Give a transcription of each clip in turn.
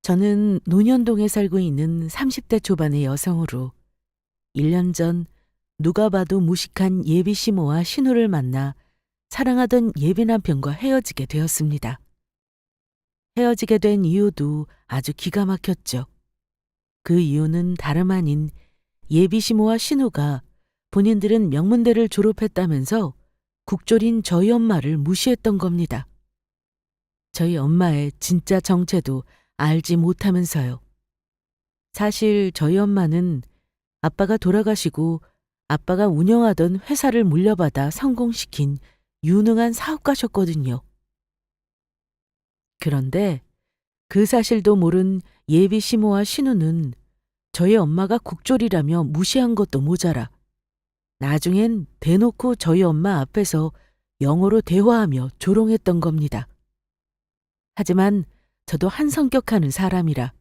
저는 논현동에 살고 있는 30대 초반의 여성으로 1년 전 누가 봐도 무식한 예비 시모와 신우를 만나 사랑하던 예비 남편과 헤어지게 되었습니다. 헤어지게 된 이유도 아주 기가 막혔죠. 그 이유는 다름 아닌 예비 시모와 신우가 본인들은 명문대를 졸업했다면서 국졸인 저희 엄마를 무시했던 겁니다. 저희 엄마의 진짜 정체도 알지 못하면서요. 사실 저희 엄마는 아빠가 돌아가시고 아빠가 운영하던 회사를 물려받아 성공시킨 유능한 사업가셨거든요. 그런데 그 사실도 모른 예비 시모와 신우는 저희 엄마가 국졸이라며 무시한 것도 모자라 나중엔 대놓고 저희 엄마 앞에서 영어로 대화하며 조롱했던 겁니다. 하지만 저도 한 성격하는 사람이라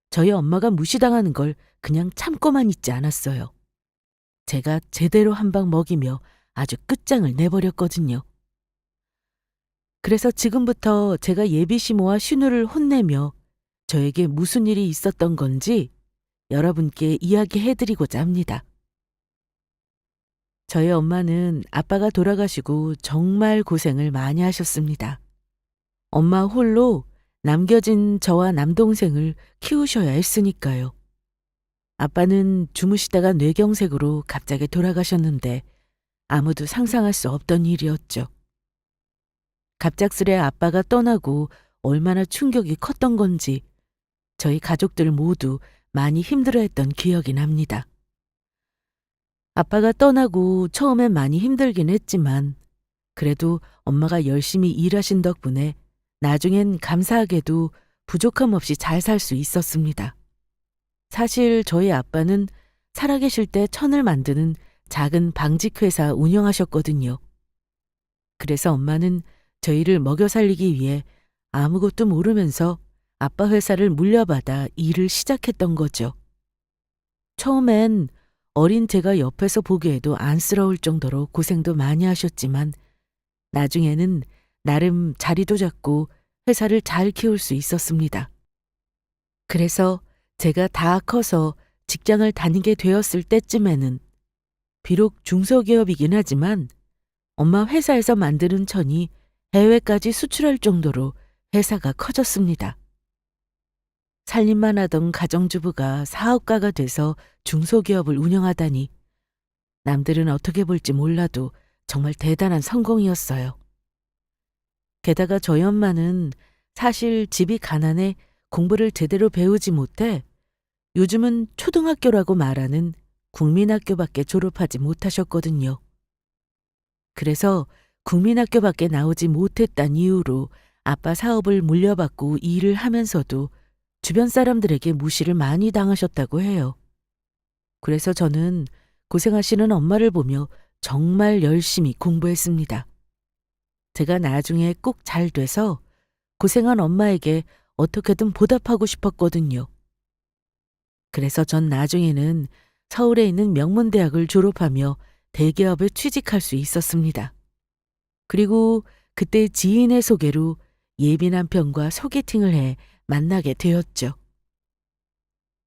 저희 엄마가 무시당하는 걸 그냥 참고만 있지 않았어요. 제가 제대로 한 방 먹이며 아주 끝장을 내버렸거든요. 그래서 지금부터 제가 예비 시모와 신우를 혼내며 저에게 무슨 일이 있었던 건지 여러분께 이야기해드리고자 합니다. 저희 엄마는 아빠가 돌아가시고 정말 고생을 많이 하셨습니다. 엄마 홀로 남겨진 저와 남동생을 키우셔야 했으니까요. 아빠는 주무시다가 뇌경색으로 갑자기 돌아가셨는데 아무도 상상할 수 없던 일이었죠. 갑작스레 아빠가 떠나고 얼마나 충격이 컸던 건지 저희 가족들 모두 많이 힘들어했던 기억이 납니다. 아빠가 떠나고 처음엔 많이 힘들긴 했지만 그래도 엄마가 열심히 일하신 덕분에 나중엔 감사하게도 부족함 없이 잘 살 수 있었습니다. 사실 저희 아빠는 살아계실 때 천을 만드는 작은 방직회사 운영하셨거든요. 그래서 엄마는 저희를 먹여 살리기 위해 아무것도 모르면서 아빠 회사를 물려받아 일을 시작했던 거죠. 처음엔 어린 제가 옆에서 보기에도 안쓰러울 정도로 고생도 많이 하셨지만 나중에는 나름 자리도 잡고 회사를 잘 키울 수 있었습니다. 그래서 제가 다 커서 직장을 다니게 되었을 때쯤에는 비록 중소기업이긴 하지만 엄마 회사에서 만드는 천이 해외까지 수출할 정도로 회사가 커졌습니다. 살림만 하던 가정주부가 사업가가 돼서 중소기업을 운영하다니 남들은 어떻게 볼지 몰라도 정말 대단한 성공이었어요. 게다가 저희 엄마는 사실 집이 가난해 공부를 제대로 배우지 못해 요즘은 초등학교라고 말하는 국민학교밖에 졸업하지 못하셨거든요. 그래서 국민학교밖에 나오지 못했단 이유로 아빠 사업을 물려받고 일을 하면서도 주변 사람들에게 무시를 많이 당하셨다고 해요. 그래서 저는 고생하시는 엄마를 보며 정말 열심히 공부했습니다. 제가 나중에 꼭 잘 돼서 고생한 엄마에게 어떻게든 보답하고 싶었거든요. 그래서 전 나중에는 서울에 있는 명문대학을 졸업하며 대기업에 취직할 수 있었습니다. 그리고 그때 지인의 소개로 예비 남편과 소개팅을 해 만나게 되었죠.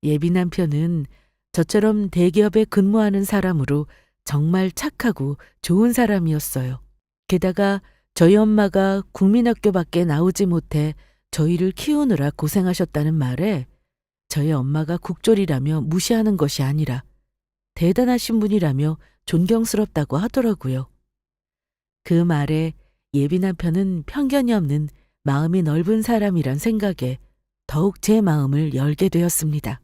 예비 남편은 저처럼 대기업에 근무하는 사람으로 정말 착하고 좋은 사람이었어요. 게다가 저희 엄마가 국민학교밖에 나오지 못해 저희를 키우느라 고생하셨다는 말에 저희 엄마가 국졸이라며 무시하는 것이 아니라 대단하신 분이라며 존경스럽다고 하더라고요. 그 말에 예비 남편은 편견이 없는 마음이 넓은 사람이란 생각에 더욱 제 마음을 열게 되었습니다.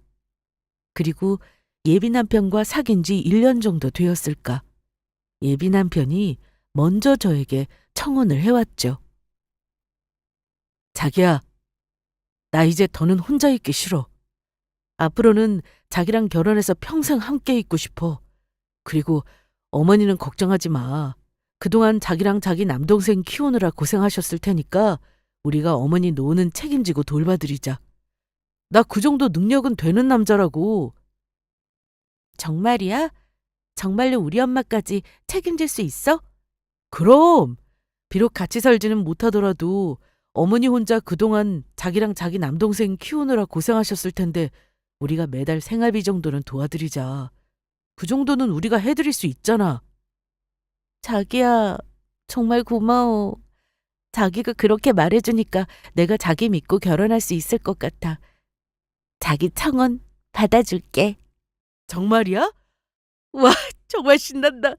그리고 예비 남편과 사귄 지 1년 정도 되었을까. 예비 남편이 먼저 저에게 청혼을 해왔죠. 자기야, 나 이제 더는 혼자 있기 싫어. 앞으로는 자기랑 결혼해서 평생 함께 있고 싶어. 그리고 어머니는 걱정하지 마. 그동안 자기랑 자기 남동생 키우느라 고생하셨을 테니까 우리가 어머니 노는 책임지고 돌봐드리자. 나 그 정도 능력은 되는 남자라고. 정말이야? 정말로 우리 엄마까지 책임질 수 있어? 그럼! 비록 같이 살지는 못하더라도 어머니 혼자 그동안 자기랑 자기 남동생 키우느라 고생하셨을 텐데 우리가 매달 생활비 정도는 도와드리자. 그 정도는 우리가 해드릴 수 있잖아. 자기야, 정말 고마워. 자기가 그렇게 말해주니까 내가 자기 믿고 결혼할 수 있을 것 같아. 자기 청혼 받아줄게. 정말이야? 와, 정말 신난다.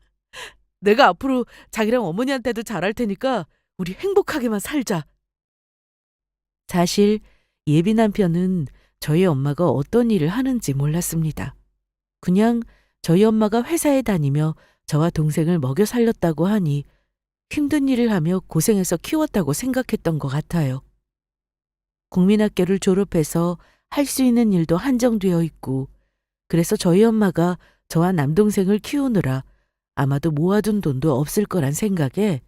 내가 앞으로 자기랑 어머니한테도 잘할 테니까 우리 행복하게만 살자. 사실 예비 남편은 저희 엄마가 어떤 일을 하는지 몰랐습니다. 그냥 저희 엄마가 회사에 다니며 저와 동생을 먹여 살렸다고 하니 힘든 일을 하며 고생해서 키웠다고 생각했던 것 같아요. 국민학교를 졸업해서 할 수 있는 일도 한정되어 있고, 그래서 저희 엄마가 저와 남동생을 키우느라 아마도 모아둔 돈도 없을 거란 생각에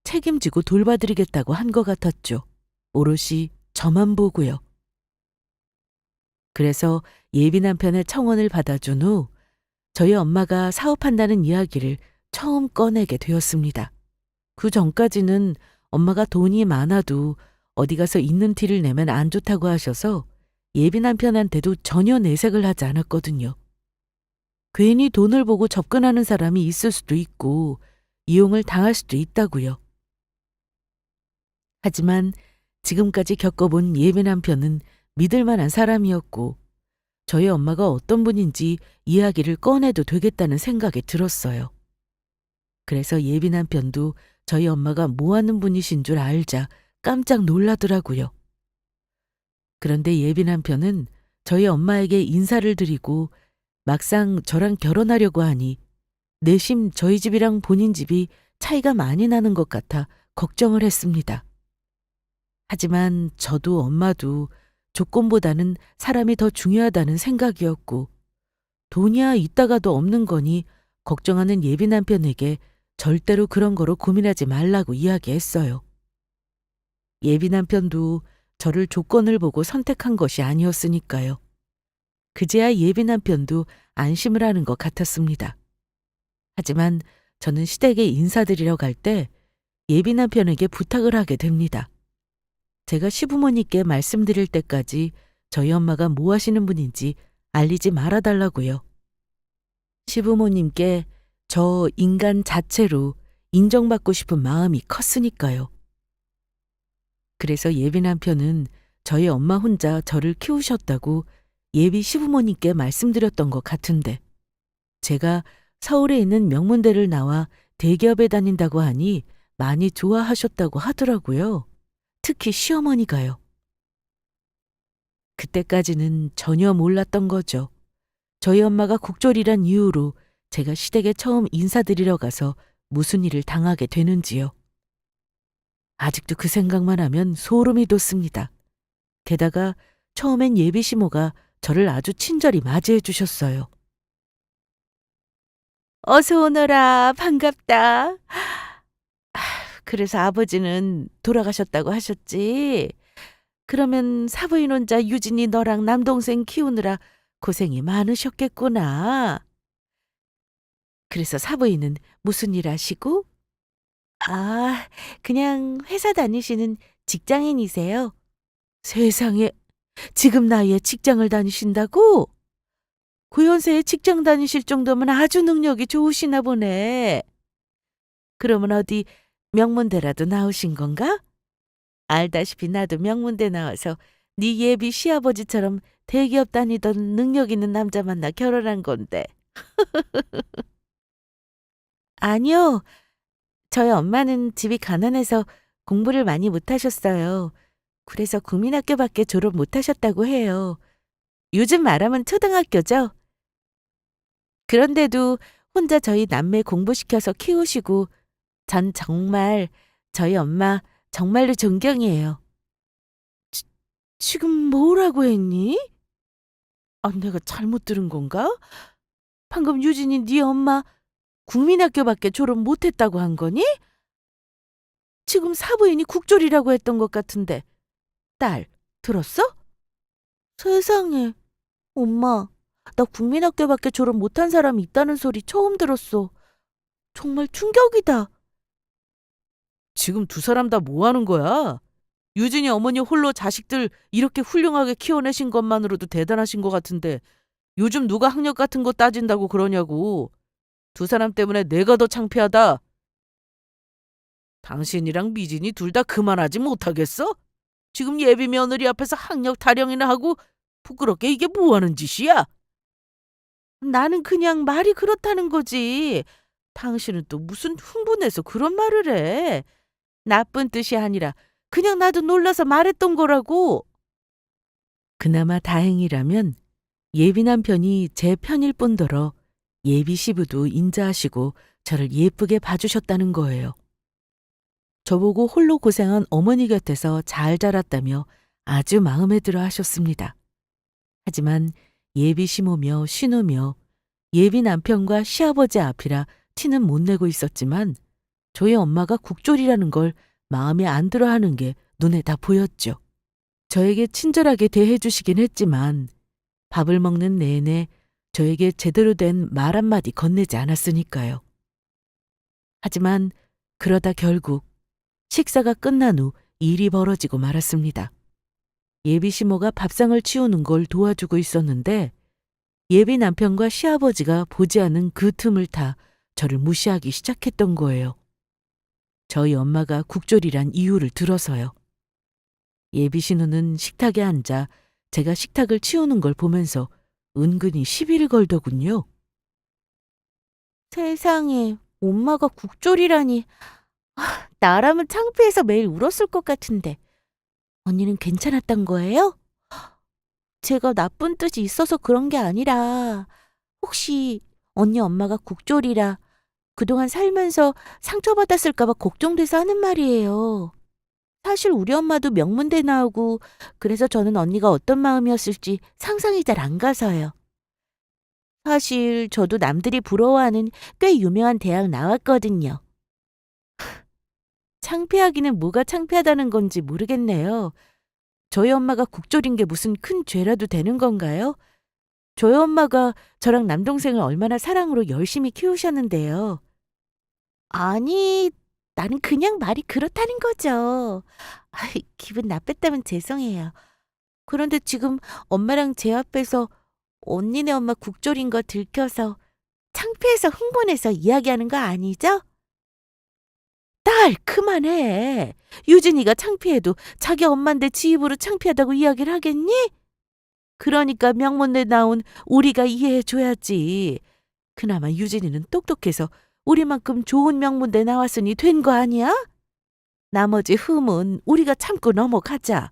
책임지고 돌봐드리겠다고 한 것 같았죠. 오롯이 저만 보고요. 그래서 예비 남편의 청혼을 받아준 후 저희 엄마가 사업한다는 이야기를 처음 꺼내게 되었습니다. 그 전까지는 엄마가 돈이 많아도 어디 가서 있는 티를 내면 안 좋다고 하셔서 예비 남편한테도 전혀 내색을 하지 않았거든요. 괜히 돈을 보고 접근하는 사람이 있을 수도 있고 이용을 당할 수도 있다고요. 하지만 지금까지 겪어본 예비 남편은 믿을 만한 사람이었고 저희 엄마가 어떤 분인지 이야기를 꺼내도 되겠다는 생각이 들었어요. 그래서 예비 남편도 저희 엄마가 뭐 하는 분이신 줄 알자 깜짝 놀라더라고요. 그런데 예비 남편은 저희 엄마에게 인사를 드리고 막상 저랑 결혼하려고 하니 내심 저희 집이랑 본인 집이 차이가 많이 나는 것 같아 걱정을 했습니다. 하지만 저도 엄마도 조건보다는 사람이 더 중요하다는 생각이었고 돈이야 있다가도 없는 거니 걱정하는 예비 남편에게 절대로 그런 거로 고민하지 말라고 이야기했어요. 예비 남편도 저를 조건을 보고 선택한 것이 아니었으니까요. 그제야 예비 남편도 안심을 하는 것 같았습니다. 하지만 저는 시댁에 인사드리러 갈 때 예비 남편에게 부탁을 하게 됩니다. 제가 시부모님께 말씀드릴 때까지 저희 엄마가 뭐 하시는 분인지 알리지 말아달라고요. 시부모님께 저 인간 자체로 인정받고 싶은 마음이 컸으니까요. 그래서 예비 남편은 저희 엄마 혼자 저를 키우셨다고 예비 시부모님께 말씀드렸던 것 같은데 제가 서울에 있는 명문대를 나와 대기업에 다닌다고 하니 많이 좋아하셨다고 하더라고요. 특히 시어머니가요. 그때까지는 전혀 몰랐던 거죠. 저희 엄마가 국졸이란 이유로 제가 시댁에 처음 인사드리러 가서 무슨 일을 당하게 되는지요. 아직도 그 생각만 하면 소름이 돋습니다. 게다가 처음엔 예비 시모가 저를 아주 친절히 맞이해 주셨어요. 어서 오너라, 반갑다. 그래서 아버지는 돌아가셨다고 하셨지? 그러면 사부인 혼자 유진이 너랑 남동생 키우느라 고생이 많으셨겠구나. 그래서 사부인은 무슨 일 하시고? 아, 그냥 회사 다니시는 직장인이세요. 세상에, 지금 나이에 직장을 다니신다고? 그 연세에 직장 다니실 정도면 아주 능력이 좋으시나 보네. 그러면 어디 명문대라도 나오신 건가? 알다시피 나도 명문대 나와서 네 예비 시아버지처럼 대기업 다니던 능력 있는 남자 만나 결혼한 건데. 아니요. 저희 엄마는 집이 가난해서 공부를 많이 못하셨어요. 그래서 국민학교밖에 졸업 못하셨다고 해요. 요즘 말하면 초등학교죠. 그런데도 혼자 저희 남매 공부시켜서 키우시고 전 정말 저희 엄마 정말로 존경이에요. 지금 뭐라고 했니? 아, 내가 잘못 들은 건가? 방금 유진이 네 엄마 국민학교밖에 졸업 못했다고 한 거니? 지금 사부인이 국졸이라고 했던 것 같은데. 딸, 들었어? 세상에. 엄마, 나 국민학교밖에 졸업 못한 사람이 있다는 소리 처음 들었어. 정말 충격이다. 지금 두 사람 다 뭐 하는 거야? 유진이 어머니 홀로 자식들 이렇게 훌륭하게 키워내신 것만으로도 대단하신 것 같은데 요즘 누가 학력 같은 거 따진다고 그러냐고. 두 사람 때문에 내가 더 창피하다. 당신이랑 미진이 둘 다 그만하지 못하겠어? 지금 예비 며느리 앞에서 학력 타령이나 하고 부끄럽게 이게 뭐 하는 짓이야? 나는 그냥 말이 그렇다는 거지. 당신은 또 무슨 흥분해서 그런 말을 해. 나쁜 뜻이 아니라 그냥 나도 놀라서 말했던 거라고. 그나마 다행이라면 예비 남편이 제 편일 뿐더러 예비 시부도 인자하시고 저를 예쁘게 봐주셨다는 거예요. 저보고 홀로 고생한 어머니 곁에서 잘 자랐다며 아주 마음에 들어 하셨습니다. 하지만 예비 시모며 신우며 예비 남편과 시아버지 앞이라 티는 못 내고 있었지만 저희 엄마가 국졸이라는 걸 마음에 안 들어 하는 게 눈에 다 보였죠. 저에게 친절하게 대해주시긴 했지만 밥을 먹는 내내 저에게 제대로 된 말 한마디 건네지 않았으니까요. 하지만 그러다 결국 식사가 끝난 후 일이 벌어지고 말았습니다. 예비 시모가 밥상을 치우는 걸 도와주고 있었는데 예비 남편과 시아버지가 보지 않은 그 틈을 타 저를 무시하기 시작했던 거예요. 저희 엄마가 국졸이란 이유를 들어서요. 예비 신우는 식탁에 앉아 제가 식탁을 치우는 걸 보면서 은근히 시비를 걸더군요. 세상에, 엄마가 국졸이라니. 나라면 창피해서 매일 울었을 것 같은데. 언니는 괜찮았던 거예요? 제가 나쁜 뜻이 있어서 그런 게 아니라 혹시 언니 엄마가 국졸이라 그동안 살면서 상처받았을까 봐 걱정돼서 하는 말이에요. 사실 우리 엄마도 명문대 나오고 그래서 저는 언니가 어떤 마음이었을지 상상이 잘 안 가서요. 사실 저도 남들이 부러워하는 꽤 유명한 대학 나왔거든요. 창피하기는 뭐가 창피하다는 건지 모르겠네요. 저희 엄마가 국졸인 게 무슨 큰 죄라도 되는 건가요? 저희 엄마가 저랑 남동생을 얼마나 사랑으로 열심히 키우셨는데요. 아니, 나는 그냥 말이 그렇다는 거죠. 기분 나빴다면 죄송해요. 그런데 지금 엄마랑 제 앞에서 언니네 엄마 국졸인 거 들켜서 창피해서 흥분해서 이야기하는 거 아니죠? 딸, 그만해. 유진이가 창피해도 자기 엄마인데 지 입으로 창피하다고 이야기를 하겠니? 그러니까 명문대 나온 우리가 이해해줘야지. 그나마 유진이는 똑똑해서 우리만큼 좋은 명문대 나왔으니 된 거 아니야? 나머지 흠은 우리가 참고 넘어가자.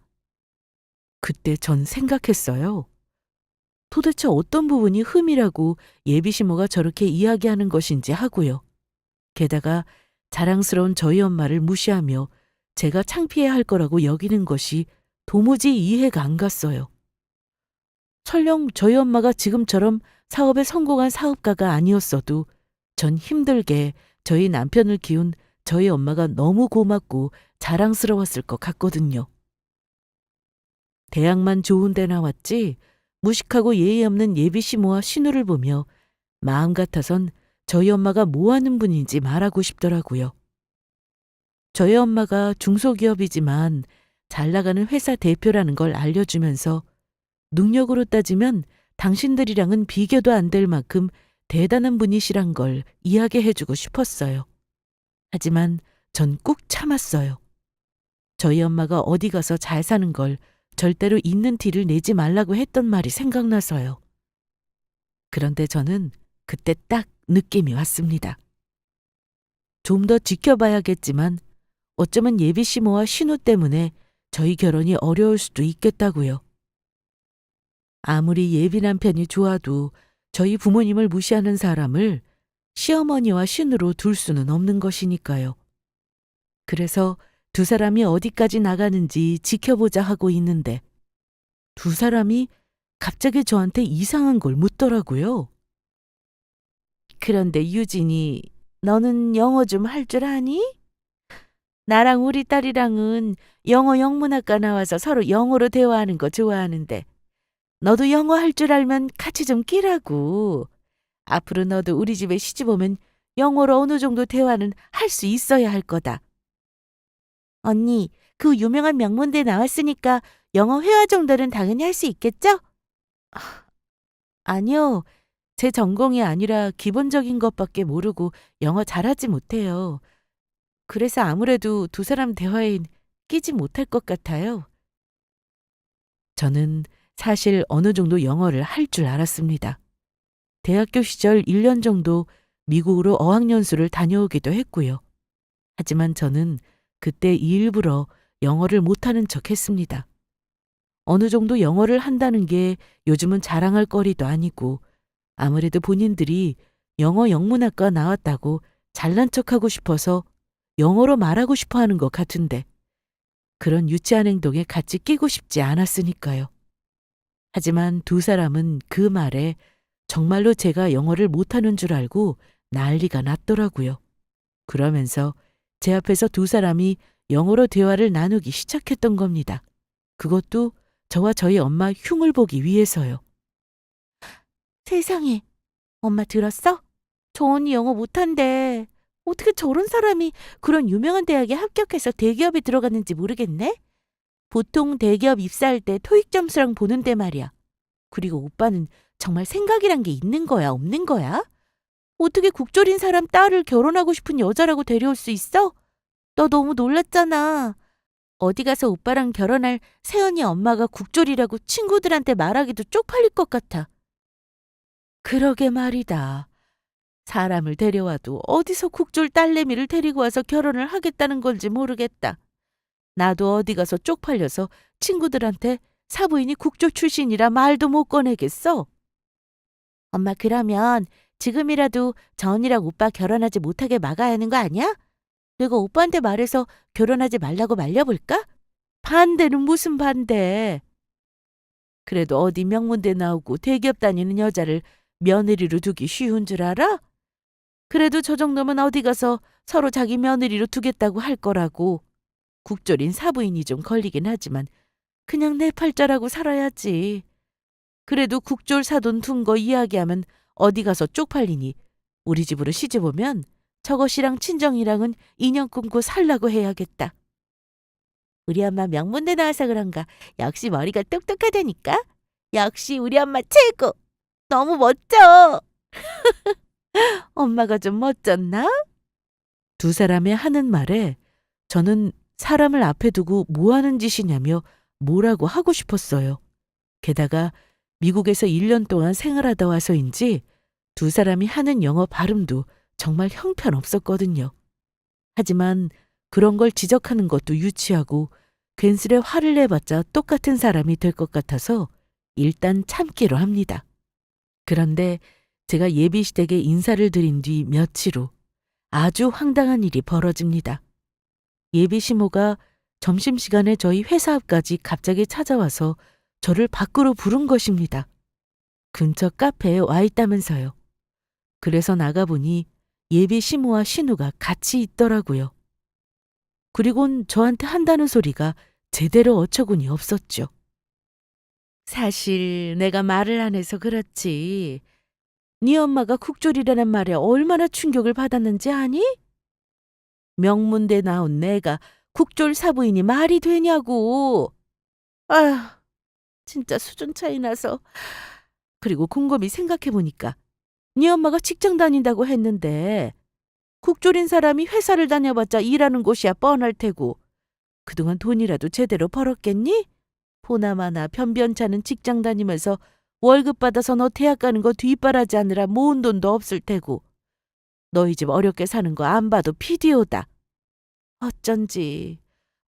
그때 전 생각했어요. 도대체 어떤 부분이 흠이라고 예비시모가 저렇게 이야기하는 것인지 하고요. 게다가 자랑스러운 저희 엄마를 무시하며 제가 창피해야 할 거라고 여기는 것이 도무지 이해가 안 갔어요. 설령 저희 엄마가 지금처럼 사업에 성공한 사업가가 아니었어도 전 힘들게 저희 남편을 키운 저희 엄마가 너무 고맙고 자랑스러웠을 것 같거든요. 대학만 좋은 데 나왔지 무식하고 예의 없는 예비시모와 신우를 보며 마음 같아선 저희 엄마가 뭐 하는 분인지 말하고 싶더라고요. 저희 엄마가 중소기업이지만 잘 나가는 회사 대표라는 걸 알려주면서 능력으로 따지면 당신들이랑은 비교도 안 될 만큼 대단한 분이시란 걸 이야기해주고 싶었어요. 하지만 전 꾹 참았어요. 저희 엄마가 어디 가서 잘 사는 걸 절대로 있는 티를 내지 말라고 했던 말이 생각나서요. 그런데 저는 그때 딱 느낌이 왔습니다. 좀 더 지켜봐야겠지만 어쩌면 예비시모와 신우 때문에 저희 결혼이 어려울 수도 있겠다고요. 아무리 예비 남편이 좋아도 저희 부모님을 무시하는 사람을 시어머니와 신우로 둘 수는 없는 것이니까요. 그래서 두 사람이 어디까지 나가는지 지켜보자 하고 있는데 두 사람이 갑자기 저한테 이상한 걸 묻더라고요. 그런데 유진이, 너는 영어 좀 할 줄 아니? 나랑 우리 딸이랑은 영어 영문학과 나와서 서로 영어로 대화하는 거 좋아하는데 너도 영어 할 줄 알면 같이 좀 끼라고. 앞으로 너도 우리 집에 시집 오면 영어로 어느 정도 대화는 할 수 있어야 할 거다. 언니, 그 유명한 명문대에 나왔으니까 영어 회화 정도는 당연히 할 수 있겠죠? 아니요. 제 전공이 아니라 기본적인 것밖에 모르고 영어 잘하지 못해요. 그래서 아무래도 두 사람 대화에 끼지 못할 것 같아요. 저는 사실 어느 정도 영어를 할 줄 알았습니다. 대학교 시절 1년 정도 미국으로 어학연수를 다녀오기도 했고요. 하지만 저는 그때 일부러 영어를 못하는 척 했습니다. 어느 정도 영어를 한다는 게 요즘은 자랑할 거리도 아니고 아무래도 본인들이 영어 영문학과 나왔다고 잘난 척하고 싶어서 영어로 말하고 싶어 하는 것 같은데 그런 유치한 행동에 같이 끼고 싶지 않았으니까요. 하지만 두 사람은 그 말에 정말로 제가 영어를 못하는 줄 알고 난리가 났더라고요. 그러면서 제 앞에서 두 사람이 영어로 대화를 나누기 시작했던 겁니다. 그것도 저와 저희 엄마 흉을 보기 위해서요. 세상에, 엄마 들었어? 저 언니 영어 못한대. 어떻게 저런 사람이 그런 유명한 대학에 합격해서 대기업에 들어갔는지 모르겠네? 보통 대기업 입사할 때 토익 점수랑 보는데 말이야. 그리고 오빠는 정말 생각이란 게 있는 거야, 없는 거야? 어떻게 국졸인 사람 딸을 결혼하고 싶은 여자라고 데려올 수 있어? 너 너무 놀랐잖아. 어디 가서 오빠랑 결혼할 세연이 엄마가 국졸이라고 친구들한테 말하기도 쪽팔릴 것 같아. 그러게 말이다. 사람을 데려와도 어디서 국졸 딸내미를 데리고 와서 결혼을 하겠다는 건지 모르겠다. 나도 어디 가서 쪽팔려서 친구들한테 사부인이 국졸 출신이라 말도 못 꺼내겠어. 엄마 그러면 지금이라도 저 언니랑 오빠 결혼하지 못하게 막아야 하는 거 아니야? 내가 오빠한테 말해서 결혼하지 말라고 말려볼까? 반대는 무슨 반대. 그래도 어디 명문대 나오고 대기업 다니는 여자를 며느리로 두기 쉬운 줄 알아? 그래도 저 정도면 어디 가서 서로 자기 며느리로 두겠다고 할 거라고. 국졸인 사부인이 좀 걸리긴 하지만 그냥 내 팔자라고 살아야지. 그래도 국졸 사돈 둔 거 이야기하면 어디 가서 쪽팔리니 우리 집으로 시집 오면 저것이랑 친정이랑은 인연 끊고 살라고 해야겠다. 우리 엄마 명문대 나와서 그런가 역시 머리가 똑똑하다니까. 역시 우리 엄마 최고. 너무 멋져. 엄마가 좀 멋졌나? 두 사람의 하는 말에 저는 사람을 앞에 두고 뭐 하는 짓이냐며 뭐라고 하고 싶었어요. 게다가 미국에서 1년 동안 생활하다 와서인지 두 사람이 하는 영어 발음도 정말 형편없었거든요. 하지만 그런 걸 지적하는 것도 유치하고 괜스레 화를 내봤자 똑같은 사람이 될 것 같아서 일단 참기로 합니다. 그런데 제가 예비시댁에 인사를 드린 뒤 며칠 후 아주 황당한 일이 벌어집니다. 예비시모가 점심시간에 저희 회사 앞까지 갑자기 찾아와서 저를 밖으로 부른 것입니다. 근처 카페에 와 있다면서요. 그래서 나가보니 예비시모와 신우가 같이 있더라고요. 그리곤 저한테 한다는 소리가 제대로 어처구니 없었죠. 사실 내가 말을 안 해서 그렇지. 네 엄마가 국졸이라는 말에 얼마나 충격을 받았는지 아니? 명문대 나온 내가 국졸 사부인이 말이 되냐고. 아휴, 진짜 수준 차이 나서. 그리고 곰곰이 생각해보니까 네 엄마가 직장 다닌다고 했는데 국졸인 사람이 회사를 다녀봤자 일하는 곳이야 뻔할 테고 그동안 돈이라도 제대로 벌었겠니? 보나마나 변변찮은 직장 다니면서 월급 받아서 너 대학 가는 거 뒷바라지 하느라 모은 돈도 없을 테고 너희 집 어렵게 사는 거 안 봐도 피디오다. 어쩐지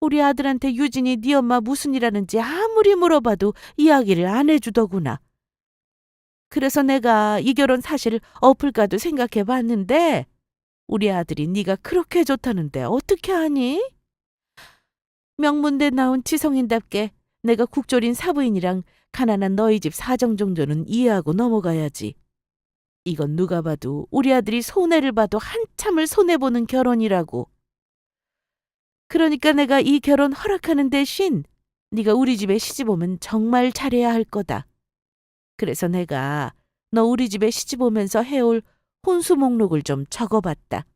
우리 아들한테 유진이 네 엄마 무슨 일 하는지 아무리 물어봐도 이야기를 안 해주더구나. 그래서 내가 이 결혼 사실 엎을까도 생각해봤는데 우리 아들이 네가 그렇게 좋다는데 어떻게 하니? 명문대 나온 지성인답게 내가 국졸인 사부인이랑 가난한 너희 집 사정 정도는 이해하고 넘어가야지. 이건 누가 봐도 우리 아들이 손해를 봐도 한참을 손해보는 결혼이라고. 그러니까 내가 이 결혼 허락하는 대신 네가 우리 집에 시집 오면 정말 잘해야 할 거다. 그래서 내가 너 우리 집에 시집 오면서 해올 혼수 목록을 좀 적어봤다.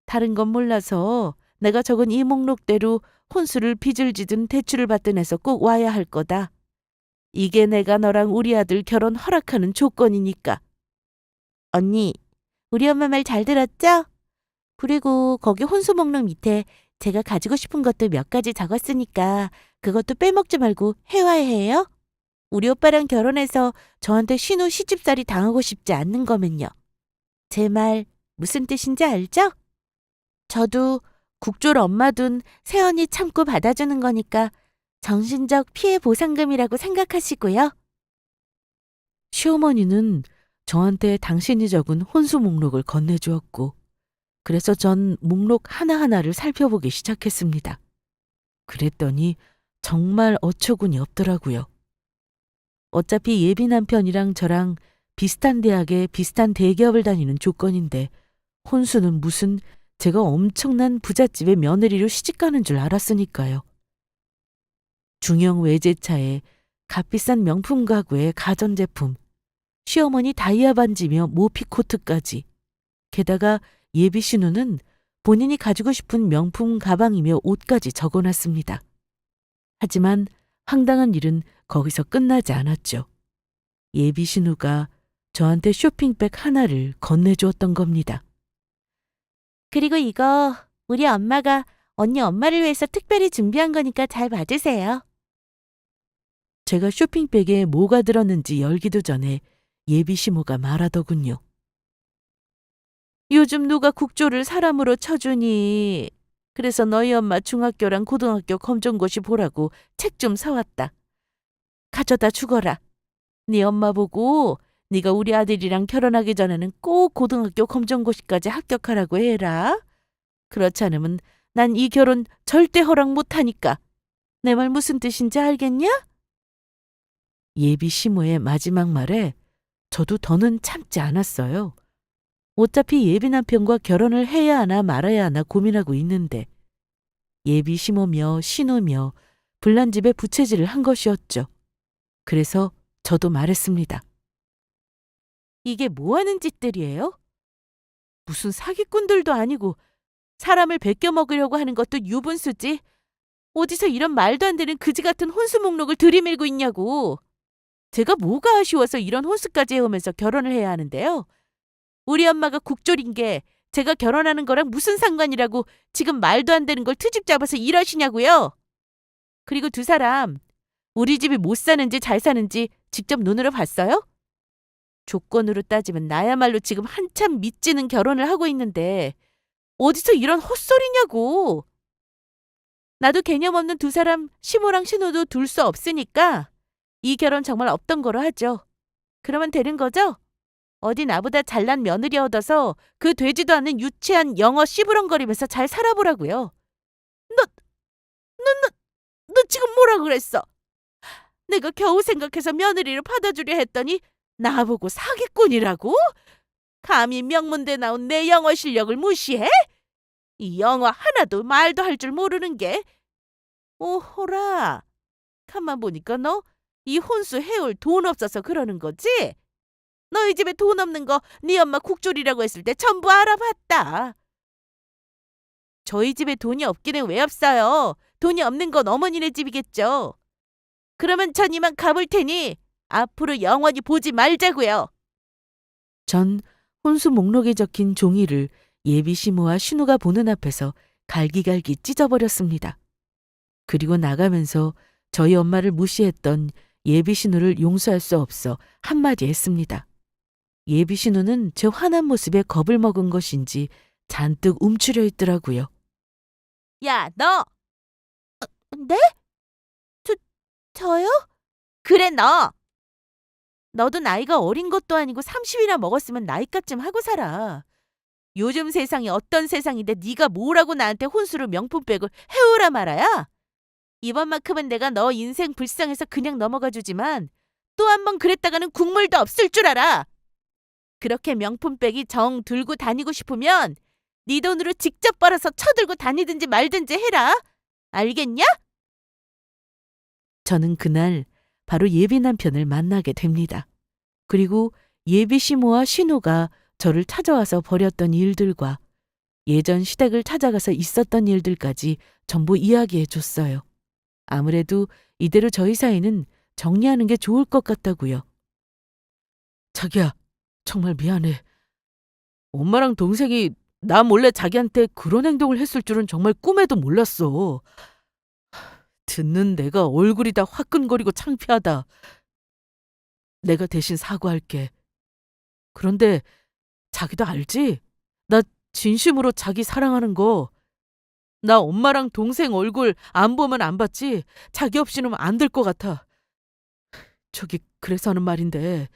다른 건 몰라서 내가 적은 이 목록대로 혼수를 빚을 지든 대출을 받든 해서 꼭 와야 할 거다. 이게 내가 너랑 우리 아들 결혼 허락하는 조건이니까. 언니, 우리 엄마 말 잘 들었죠? 그리고 거기 혼수 목록 밑에 제가 가지고 싶은 것도 몇 가지 적었으니까 그것도 빼먹지 말고 해와야 해요. 우리 오빠랑 결혼해서 저한테 신우 시집살이 당하고 싶지 않는 거면요. 제 말 무슨 뜻인지 알죠? 저도 국조를 엄마 둔 새언니 참고 받아주는 거니까 정신적 피해 보상금이라고 생각하시고요. 시어머니는 저한테 당신이 적은 혼수 목록을 건네주었고, 그래서 전 목록 하나하나를 살펴보기 시작했습니다. 그랬더니 정말 어처구니 없더라고요. 어차피 예비 남편이랑 저랑 비슷한 대학에 비슷한 대기업을 다니는 조건인데, 혼수는 무슨 제가 엄청난 부잣집의 며느리로 시집가는 줄 알았으니까요. 중형 외제차에 값비싼 명품 가구에 가전제품, 시어머니 다이아 반지며 모피 코트까지. 게다가 예비 신우는 본인이 가지고 싶은 명품 가방이며 옷까지 적어놨습니다. 하지만 황당한 일은 거기서 끝나지 않았죠. 예비 신우가 저한테 쇼핑백 하나를 건네주었던 겁니다. 그리고 이거 우리 엄마가 언니 엄마를 위해서 특별히 준비한 거니까 잘 받으세요. 제가 쇼핑백에 뭐가 들었는지 열기도 전에 예비 시모가 말하더군요. 요즘 누가 국조를 사람으로 쳐주니. 그래서 너희 엄마 중학교랑 고등학교 검정고시 보라고 책 좀 사왔다. 가져다 주거라. 네 엄마 보고 네가 우리 아들이랑 결혼하기 전에는 꼭 고등학교 검정고시까지 합격하라고 해라. 그렇지 않으면 난 이 결혼 절대 허락 못하니까. 내 말 무슨 뜻인지 알겠냐? 예비 시모의 마지막 말에 저도 더는 참지 않았어요. 어차피 예비 남편과 결혼을 해야 하나 말아야 하나 고민하고 있는데 예비 시모며 신우며 불난집에 부채질을 한 것이었죠. 그래서 저도 말했습니다. 이게 뭐 하는 짓들이에요? 무슨 사기꾼들도 아니고 사람을 베껴 먹으려고 하는 것도 유분수지. 어디서 이런 말도 안 되는 그지 같은 혼수 목록을 들이밀고 있냐고. 제가 뭐가 아쉬워서 이런 혼수까지 해오면서 결혼을 해야 하는데요. 우리 엄마가 국졸인 게 제가 결혼하는 거랑 무슨 상관이라고 지금 말도 안 되는 걸 트집 잡아서 이러시냐고요. 그리고 두 사람 우리 집이 못 사는지 잘 사는지 직접 눈으로 봤어요? 조건으로 따지면 나야말로 지금 한참 미치는 결혼을 하고 있는데 어디서 이런 헛소리냐고. 나도 개념 없는 두 사람 시모랑 신우도 둘 수 없으니까 이 결혼 정말 없던 거로 하죠. 그러면 되는 거죠? 어디 나보다 잘난 며느리 얻어서 그 되지도 않는 유치한 영어 씨부렁거리면서 잘 살아보라고요. 너 지금 뭐라 그랬어? 내가 겨우 생각해서 며느리를 받아주려 했더니 나보고 사기꾼이라고? 감히 명문대 나온 내 영어 실력을 무시해? 이 영어 하나도 말도 할 줄 모르는 게. 오호라. 가만 보니까 너 이 혼수 해올 돈 없어서 그러는 거지? 너희 집에 돈 없는 거 네 엄마 국졸이라고 했을 때 전부 알아봤다. 저희 집에 돈이 없기는 왜 없어요? 돈이 없는 건 어머니네 집이겠죠. 그러면 전 이만 가볼 테니 앞으로 영원히 보지 말자고요. 전 혼수 목록에 적힌 종이를 예비 시모와 신우가 보는 앞에서 갈기갈기 찢어버렸습니다. 그리고 나가면서 저희 엄마를 무시했던 예비 신우를 용서할 수 없어 한마디 했습니다. 예비 신우는 제 화난 모습에 겁을 먹은 것인지 잔뜩 움츠려 있더라고요. 야, 너! 네? 저요? 그래, 너! 너도 나이가 어린 것도 아니고 30이나 먹었으면 나이값 좀 하고 살아. 요즘 세상이 어떤 세상인데 네가 뭐라고 나한테 혼수로 명품백을 해오라 말아야? 이번만큼은 내가 너 인생 불쌍해서 그냥 넘어가 주지만 또 한 번 그랬다가는 국물도 없을 줄 알아. 그렇게 명품백이 정 들고 다니고 싶으면 네 돈으로 직접 벌어서 쳐들고 다니든지 말든지 해라. 알겠냐? 저는 그날 바로 예비 남편을 만나게 됩니다. 그리고 예비 시모와 신우가 저를 찾아와서 벌였던 일들과 예전 시댁을 찾아가서 있었던 일들까지 전부 이야기해 줬어요. 아무래도 이대로 저희 사이는 정리하는 게 좋을 것 같다고요. 자기야, 정말 미안해. 엄마랑 동생이 나 몰래 자기한테 그런 행동을 했을 줄은 정말 꿈에도 몰랐어. 듣는 내가 얼굴이 다 화끈거리고 창피하다. 내가 대신 사과할게. 그런데 자기도 알지? 나 진심으로 자기 사랑하는 거. 나 엄마랑 동생 얼굴 안 보면 안 봤지? 자기 없이는 안 될 것 같아. 저기 그래서 하는 말인데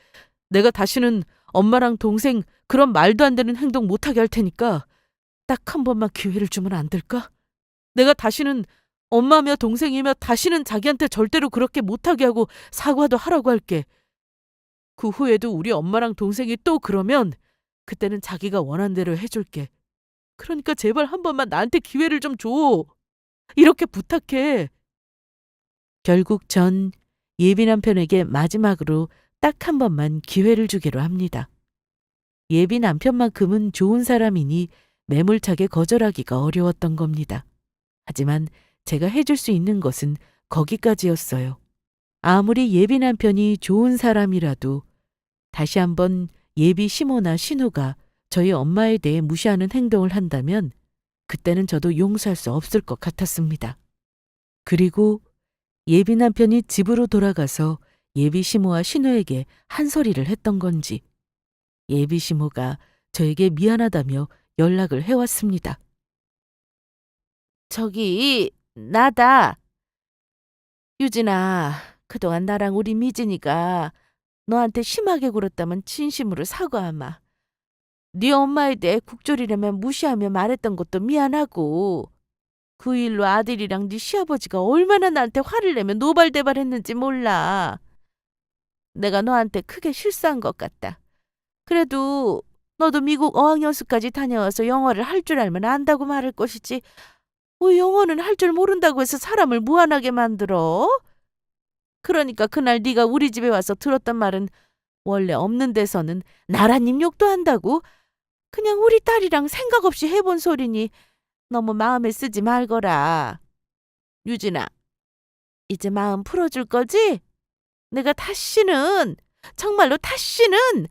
내가 다시는 엄마랑 동생 그런 말도 안 되는 행동 못하게 할 테니까 딱 한 번만 기회를 주면 안 될까? 내가 다시는 엄마며 동생이며 다시는 자기한테 절대로 그렇게 못하게 하고 사과도 하라고 할게. 그 후에도 우리 엄마랑 동생이 또 그러면 그때는 자기가 원한 대로 해줄게. 그러니까 제발 한 번만 나한테 기회를 좀 줘. 이렇게 부탁해. 결국 전 예비 남편에게 마지막으로 딱 한 번만 기회를 주기로 합니다. 예비 남편만큼은 좋은 사람이니 매몰차게 거절하기가 어려웠던 겁니다. 하지만 제가 해줄 수 있는 것은 거기까지였어요. 아무리 예비 남편이 좋은 사람이라도 다시 한번 예비 시모나 신우가 저희 엄마에 대해 무시하는 행동을 한다면 그때는 저도 용서할 수 없을 것 같았습니다. 그리고 예비 남편이 집으로 돌아가서 예비 시모와 신우에게 한 소리를 했던 건지 예비 시모가 저에게 미안하다며 연락을 해왔습니다. 저기, 나다. 유진아, 그동안 나랑 우리 미진이가 너한테 심하게 굴었다면 진심으로 사과하마. 네 엄마에 대해 국졸이라며 무시하며 말했던 것도 미안하고 그 일로 아들이랑 네 시아버지가 얼마나 나한테 화를 내며 노발대발했는지 몰라. 내가 너한테 크게 실수한 것 같다. 그래도 너도 미국 어학연수까지 다녀와서 영어를 할 줄 알면 안다고 말할 것이지 왜 영어는 할 줄 모른다고 해서 사람을 무안하게 만들어? 그러니까 그날 네가 우리 집에 와서 들었던 말은 원래 없는 데서는 나라님 욕도 한다고? 그냥 우리 딸이랑 생각 없이 해본 소리니 너무 마음에 쓰지 말거라. 유진아, 이제 마음 풀어줄 거지? 내가 다시는, 정말로 다시는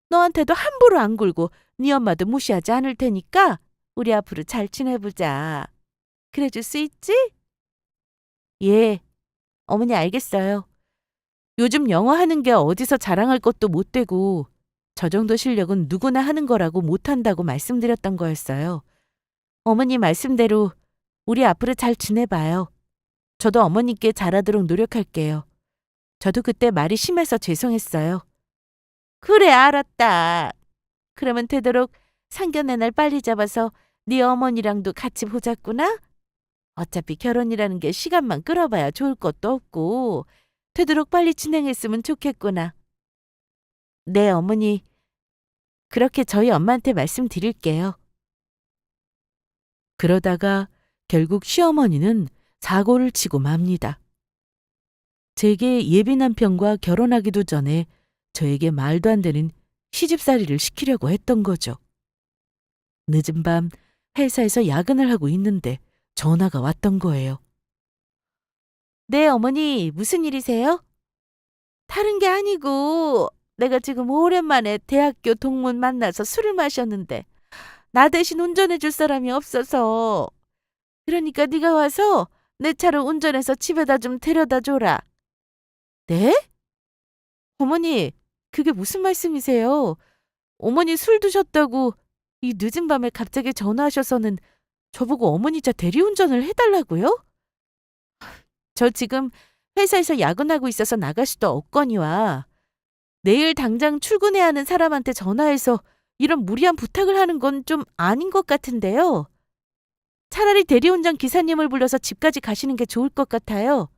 너한테도 함부로 안 굴고 네 엄마도 무시하지 않을 테니까 우리 앞으로 잘 지내보자. 그래줄 수 있지? 예, 어머니 알겠어요. 요즘 영어 하는 게 어디서 자랑할 것도 못 되고 저 정도 실력은 누구나 하는 거라고 못한다고 말씀드렸던 거였어요. 어머니 말씀대로 우리 앞으로 잘 지내봐요. 저도 어머니께 잘하도록 노력할게요. 저도 그때 말이 심해서 죄송했어요. 그래, 알았다. 그러면 되도록 상견례 날 빨리 잡아서 네 어머니랑도 같이 보자꾸나? 어차피 결혼이라는 게 시간만 끌어봐야 좋을 것도 없고 되도록 빨리 진행했으면 좋겠구나. 네, 어머니. 그렇게 저희 엄마한테 말씀드릴게요. 그러다가 결국 시어머니는 사고를 치고 맙니다. 제게 예비 남편과 결혼하기도 전에 저에게 말도 안 되는 시집살이를 시키려고 했던 거죠. 늦은 밤 회사에서 야근을 하고 있는데 전화가 왔던 거예요. 네, 어머니, 무슨 일이세요? 다른 게 아니고 내가 지금 오랜만에 대학교 동문 만나서 술을 마셨는데 나 대신 운전해 줄 사람이 없어서 그러니까 네가 와서 내 차로 운전해서 집에다 좀 데려다 줘라. 네? 어머니, 그게 무슨 말씀이세요? 어머니 술 드셨다고 이 늦은 밤에 갑자기 전화하셔서는 저보고 어머니 차 대리운전을 해달라고요? 저 지금 회사에서 야근하고 있어서 나갈 수도 없거니와 내일 당장 출근해야 하는 사람한테 전화해서 이런 무리한 부탁을 하는 건 좀 아닌 것 같은데요. 차라리 대리운전 기사님을 불러서 집까지 가시는 게 좋을 것 같아요.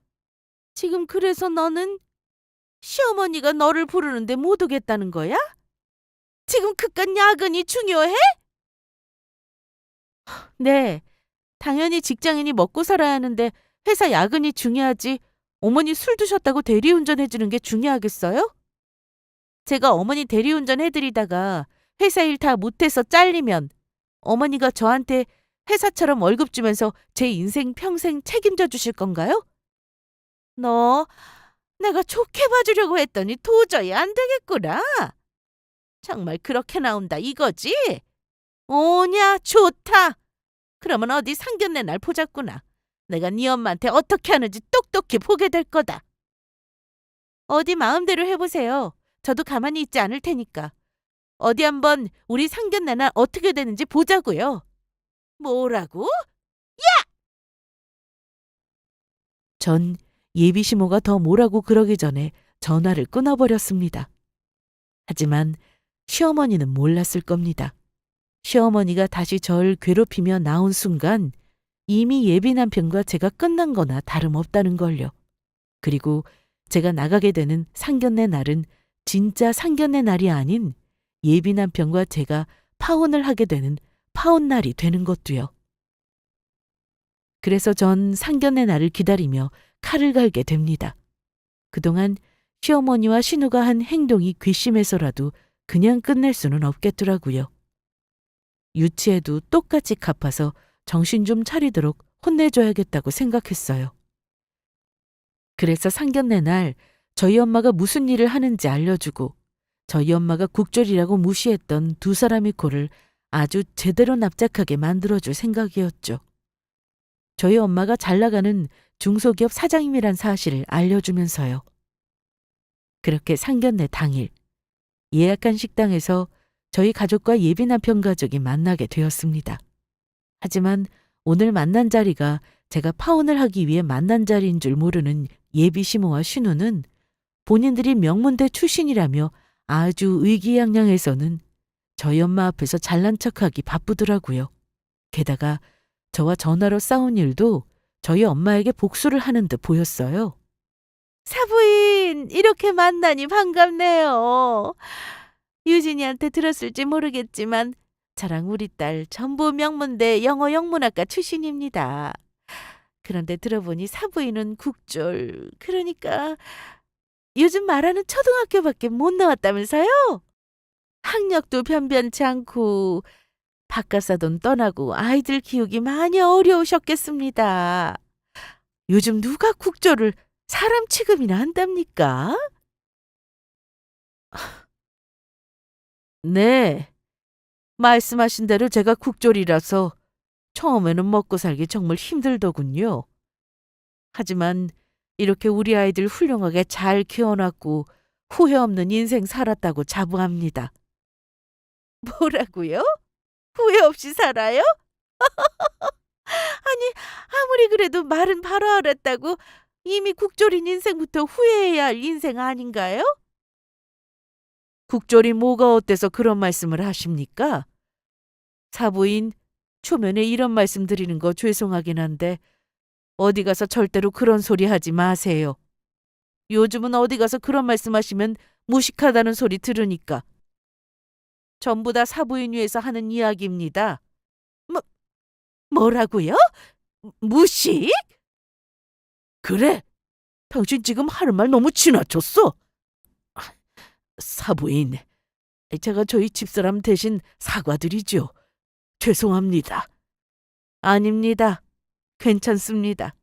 지금 그래서 너는 시어머니가 너를 부르는데 못 오겠다는 거야? 지금 그깟 야근이 중요해? 네, 당연히 직장인이 먹고 살아야 하는데 회사 야근이 중요하지 어머니 술 드셨다고 대리운전 해주는 게 중요하겠어요? 제가 어머니 대리운전 해드리다가 회사 일 다 못해서 잘리면 어머니가 저한테 회사처럼 월급 주면서 제 인생 평생 책임져 주실 건가요? 너 내가 좋게 봐주려고 했더니 도저히 안 되겠구나. 정말 그렇게 나온다 이거지? 오냐, 좋다. 그러면 어디 상견례 날 보자꾸나. 내가 네 엄마한테 어떻게 하는지 똑똑히 보게 될 거다. 어디 마음대로 해보세요. 저도 가만히 있지 않을 테니까. 어디 한번 우리 상견례 날 어떻게 되는지 보자고요. 뭐라고? 전 예비 시모가 더 뭐라고 그러기 전에 전화를 끊어버렸습니다. 하지만 시어머니는 몰랐을 겁니다. 시어머니가 다시 절 괴롭히며 나온 순간 이미 예비 남편과 제가 끝난 거나 다름없다는 걸요. 그리고 제가 나가게 되는 상견례 날은 진짜 상견례 날이 아닌 예비 남편과 제가 파혼을 하게 되는 파혼 날이 되는 것도요. 그래서 전 상견례 날을 기다리며 칼을 갈게 됩니다. 그동안 시어머니와 신우가 한 행동이 괘씸해서라도 그냥 끝낼 수는 없겠더라고요. 유치해도 똑같이 갚아서 정신 좀 차리도록 혼내줘야겠다고 생각했어요. 그래서 상견례 날 저희 엄마가 무슨 일을 하는지 알려주고 저희 엄마가 국졸이라고 무시했던 두 사람의 코를 아주 제대로 납작하게 만들어줄 생각이었죠. 저희 엄마가 잘 나가는 중소기업 사장님이란 사실을 알려주면서요. 그렇게 상견례 당일 예약한 식당에서 저희 가족과 예비 남편 가족이 만나게 되었습니다. 하지만 오늘 만난 자리가 제가 파혼을 하기 위해 만난 자리인 줄 모르는 예비 시모와 신우는 본인들이 명문대 출신이라며 아주 의기양양해서는 저희 엄마 앞에서 잘난 척하기 바쁘더라고요. 게다가 저와 전화로 싸운 일도 저희 엄마에게 복수를 하는 듯 보였어요. 사부인, 이렇게 만나니 반갑네요. 유진이한테 들었을지 모르겠지만 저랑 우리 딸 전부 명문대 영어 영문학과 출신입니다. 그런데 들어보니 사부인은 국졸, 그러니까 요즘 말하는 초등학교밖에 못 나왔다면서요? 학력도 변변치 않고 바깥사돈 떠나고 아이들 키우기 많이 어려우셨겠습니다. 요즘 누가 국졸을 사람 취급이나 한답니까? 네, 말씀하신 대로 제가 국졸이라서 처음에는 먹고 살기 정말 힘들더군요. 하지만 이렇게 우리 아이들 훌륭하게 잘 키워놨고 후회 없는 인생 살았다고 자부합니다. 뭐라고요? 후회 없이 살아요? 아니, 아무리 그래도 말은 바로 알았다고 이미 국졸인 인생부터 후회해야 할 인생 아닌가요? 국졸이 뭐가 어때서 그런 말씀을 하십니까? 사부인, 초면에 이런 말씀 드리는 거 죄송하긴 한데 어디 가서 절대로 그런 소리 하지 마세요. 요즘은 어디 가서 그런 말씀하시면 무식하다는 소리 들으니까. 전부 다 사부인 위해서 하는 이야기입니다. 뭐라고요? 무식? 그래, 당신 지금 하는 말 너무 지나쳤어. 사부인, 제가 저희 집사람 대신 사과드리죠. 죄송합니다. 아닙니다. 괜찮습니다.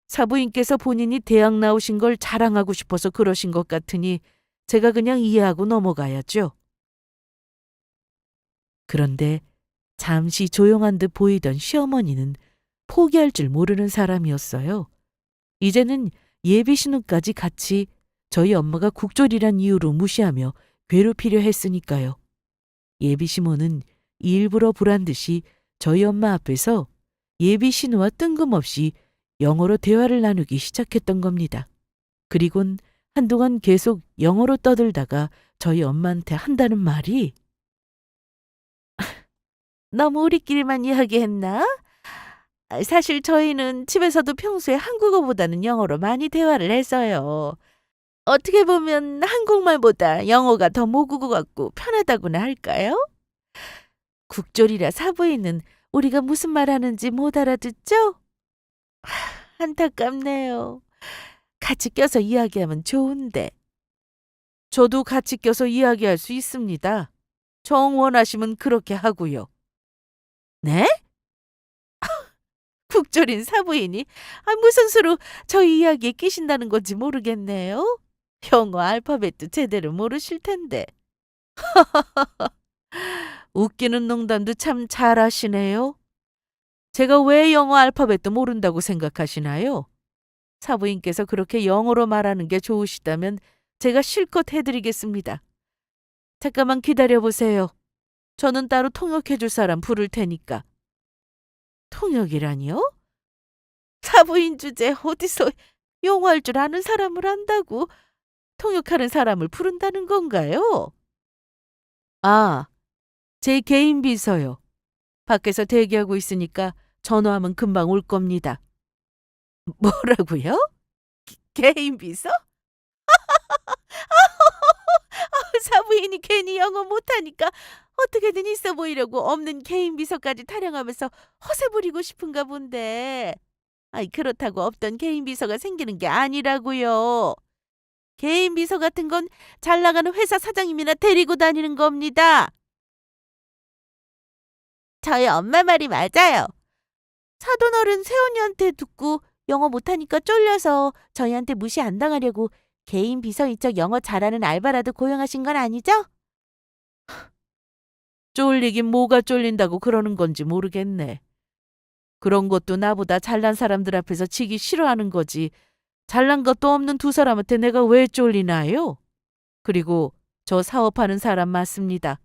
사부인께서 본인이 대학 나오신 걸 자랑하고 싶어서 그러신 것 같으니 제가 그냥 이해하고 넘어가야죠. 그런데 잠시 조용한 듯 보이던 시어머니는 포기할 줄 모르는 사람이었어요. 이제는 예비 신우까지 같이 저희 엄마가 국졸이란 이유로 무시하며 괴롭히려 했으니까요. 예비 시모는 일부러 보란 듯이 저희 엄마 앞에서 예비 신우와 뜬금없이 영어로 대화를 나누기 시작했던 겁니다. 그리곤 한동안 계속 영어로 떠들다가 저희 엄마한테 한다는 말이 너무 우리끼리만 이야기했나? 사실 저희는 집에서도 평소에 한국어보다는 영어로 많이 대화를 해서요. 어떻게 보면 한국말보다 영어가 더 모국어 같고 편하다고나 할까요? 국졸이라 사부인은 우리가 무슨 말 하는지 못 알아듣죠? 안타깝네요. 같이 껴서 이야기하면 좋은데. 저도 같이 껴서 이야기할 수 있습니다. 정 원하시면 그렇게 하고요. 네? 국졸인 사부인이 무슨 수로 저희 이야기에 끼신다는 건지 모르겠네요. 영어 알파벳도 제대로 모르실 텐데. 웃기는 농담도 참 잘하시네요. 제가 왜 영어 알파벳도 모른다고 생각하시나요? 사부인께서 그렇게 영어로 말하는 게 좋으시다면 제가 실컷 해드리겠습니다. 잠깐만 기다려보세요. 저는 따로 통역해줄 사람 부를 테니까. 통역이라니요? 사부인 주제 어디서 영어할 줄 아는 사람을 안다고 통역하는 사람을 부른다는 건가요? 아, 제 개인 비서요. 밖에서 대기하고 있으니까 전화하면 금방 올 겁니다. 뭐라고요? 개인 비서? 사부인이 괜히 영어 못하니까 어떻게든 있어 보이려고 없는 개인 비서까지 타령하면서 허세 부리고 싶은가 본데. 그렇다고 없던 개인 비서가 생기는 게 아니라고요. 개인 비서 같은 건 잘 나가는 회사 사장님이나 데리고 다니는 겁니다. 저희 엄마 말이 맞아요. 사돈어른 새언니한테 듣고 영어 못하니까 쫄려서 저희한테 무시 안 당하려고 개인 비서인 척 영어 잘하는 알바라도 고용하신 건 아니죠? 쫄리긴 뭐가 쫄린다고 그러는 건지 모르겠네. 그런 것도 나보다 잘난 사람들 앞에서 치기 싫어하는 거지. 잘난 것도 없는 두 사람한테 내가 왜 쫄리나요? 그리고 저 사업하는 사람 맞습니다.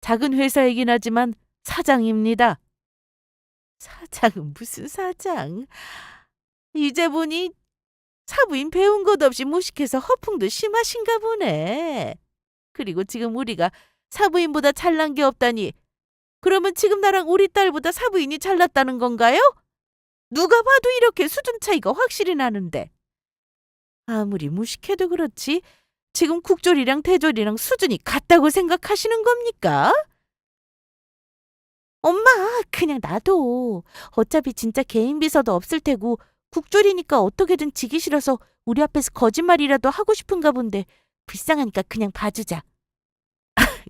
작은 회사이긴 하지만 사장입니다. 사장은 무슨 사장? 이제 보니 사부인 배운 것 없이 무식해서 허풍도 심하신가 보네. 그리고 지금 우리가 사부인보다 잘난 게 없다니. 그러면 지금 나랑 우리 딸보다 사부인이 잘났다는 건가요? 누가 봐도 이렇게 수준 차이가 확실히 나는데. 아무리 무식해도 그렇지 지금 국졸이랑 대졸이랑 수준이 같다고 생각하시는 겁니까? 엄마, 그냥 놔둬. 어차피 진짜 개인 비서도 없을 테고 국졸이니까 어떻게든 지기 싫어서 우리 앞에서 거짓말이라도 하고 싶은가 본데 불쌍하니까 그냥 봐주자.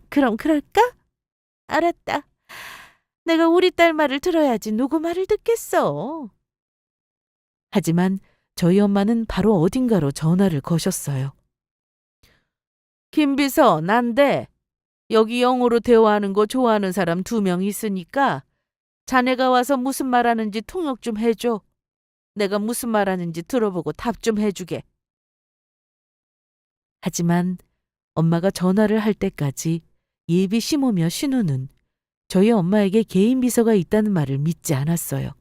그럼 그럴까? 알았다. 내가 우리 딸 말을 들어야지 누구 말을 듣겠어. 하지만 저희 엄마는 바로 어딘가로 전화를 거셨어요. 김 비서, 난데 여기 영어로 대화하는 거 좋아하는 사람 2명 있으니까 자네가 와서 무슨 말하는지 통역 좀 해줘. 내가 무슨 말하는지 들어보고 답 좀 해주게. 하지만 엄마가 전화를 할 때까지 예비 시모며 신우는 저희 엄마에게 개인 비서가 있다는 말을 믿지 않았어요.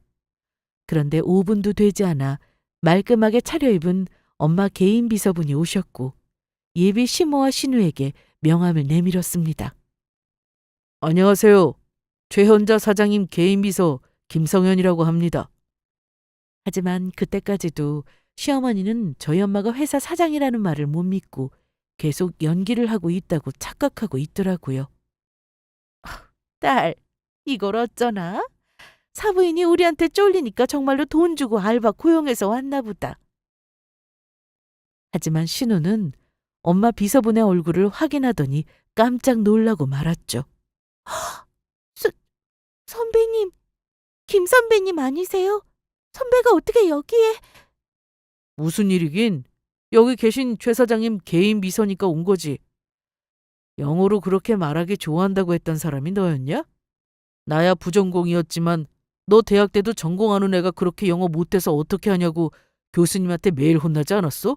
그런데 5분도 되지 않아 말끔하게 차려입은 엄마 개인 비서분이 오셨고 예비 시모와 신우에게 명함을 내밀었습니다. 안녕하세요. 최현자 사장님 개인 비서 김성현이라고 합니다. 하지만 그때까지도 시어머니는 저희 엄마가 회사 사장이라는 말을 못 믿고 계속 연기를 하고 있다고 착각하고 있더라고요. 딸, 이걸 어쩌나? 사부인이 우리한테 쫄리니까 정말로 돈 주고 알바 고용해서 왔나 보다. 하지만 신우는 엄마 비서분의 얼굴을 확인하더니 깜짝 놀라고 말았죠. 선배님, 김 선배님 아니세요? 선배가 어떻게 여기에? 무슨 일이긴? 여기 계신 최 사장님 개인 비서니까 온 거지. 영어로 그렇게 말하기 좋아한다고 했던 사람이 너였냐? 나야 부전공이었지만 너 대학 때도 전공하는 애가 그렇게 영어 못해서 어떻게 하냐고 교수님한테 매일 혼나지 않았어?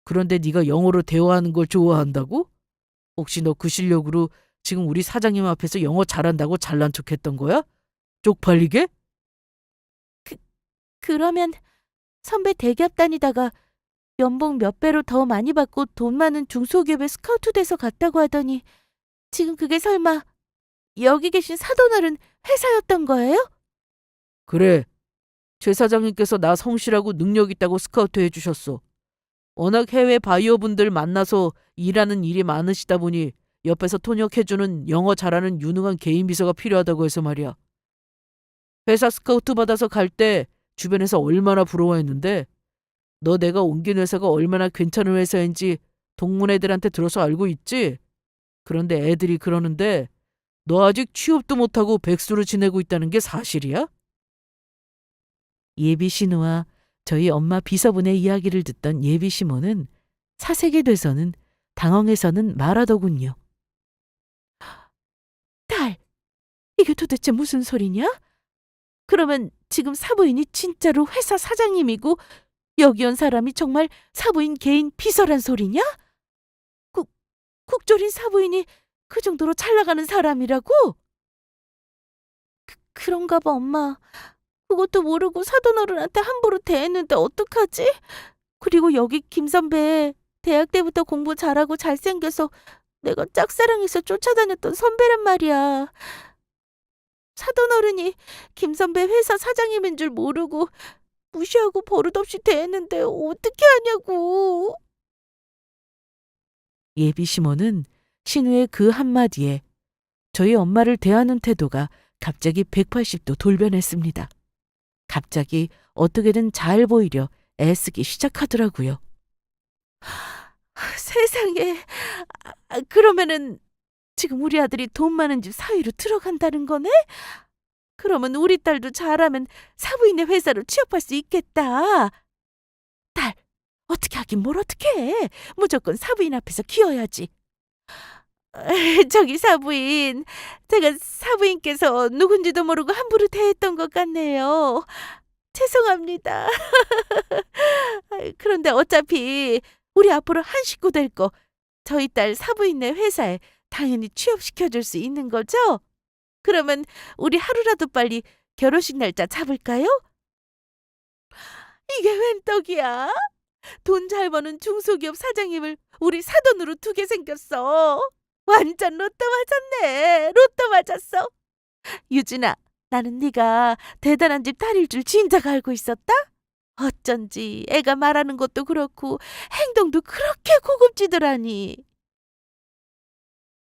그런데 네가 영어로 대화하는 걸 좋아한다고? 혹시 너 그 실력으로 지금 우리 사장님 앞에서 영어 잘한다고 잘난 척했던 거야? 쪽팔리게? 그러면 선배 대기업 다니다가 연봉 몇 배로 더 많이 받고 돈 많은 중소기업에 스카우트 돼서 갔다고 하더니 지금 그게 설마 여기 계신 사돈어른 회사였던 거예요? 그래. 최 사장님께서 나 성실하고 능력 있다고 스카우트 해주셨어. 워낙 해외 바이어분들 만나서 일하는 일이 많으시다 보니 옆에서 통역해주는 영어 잘하는 유능한 개인 비서가 필요하다고 해서 말이야. 회사 스카우트 받아서 갈 때 주변에서 얼마나 부러워했는데 너 내가 옮긴 회사가 얼마나 괜찮은 회사인지 동문 애들한테 들어서 알고 있지? 그런데 애들이 그러는데 너 아직 취업도 못하고 백수로 지내고 있다는 게 사실이야? 예비 신우와 저희 엄마 비서분의 이야기를 듣던 예비 시모는 사색이 돼서는 당황해서는 말하더군요. 딸, 이게 도대체 무슨 소리냐? 그러면 지금 사부인이 진짜로 회사 사장님이고 여기 온 사람이 정말 사부인 개인 비서란 소리냐? 국, 국조린 사부인이 그 정도로 잘 나가는 사람이라고? 그런가 봐, 엄마. 그것도 모르고 사돈어른한테 함부로 대했는데 어떡하지? 그리고 여기 김 선배 대학 때부터 공부 잘하고 잘생겨서 내가 짝사랑해서 쫓아다녔던 선배란 말이야. 사돈어른이 김 선배 회사 사장님인 줄 모르고 무시하고 버릇없이 대했는데 어떻게 하냐고. 예비 시모는 신우의 그 한마디에 저희 엄마를 대하는 태도가 갑자기 180도 돌변했습니다. 갑자기 어떻게든 잘 보이려 애쓰기 시작하더라고요. 세상에. 그러면은 지금 우리 아들이 돈 많은 집 사위로 들어간다는 거네? 그러면 우리 딸도 잘하면 사부인의 회사로 취업할 수 있겠다. 딸, 어떻게 하긴 뭘 어떻게 해. 무조건 사부인 앞에서 키워야지. 저기 사부인, 제가 사부인께서 누군지도 모르고 함부로 대했던 것 같네요. 죄송합니다. 그런데 어차피 우리 앞으로 한 식구 될 거 저희 딸 사부인네 회사에 당연히 취업시켜줄 수 있는 거죠? 그러면 우리 하루라도 빨리 결혼식 날짜 잡을까요? 이게 웬 떡이야? 돈 잘 버는 중소기업 사장님을 우리 사돈으로 두게 생겼어. 완전 로또 맞았네. 로또 맞았어. 유진아, 나는 네가 대단한 집 딸일 줄 진작 알고 있었다? 어쩐지 애가 말하는 것도 그렇고 행동도 그렇게 고급지더라니.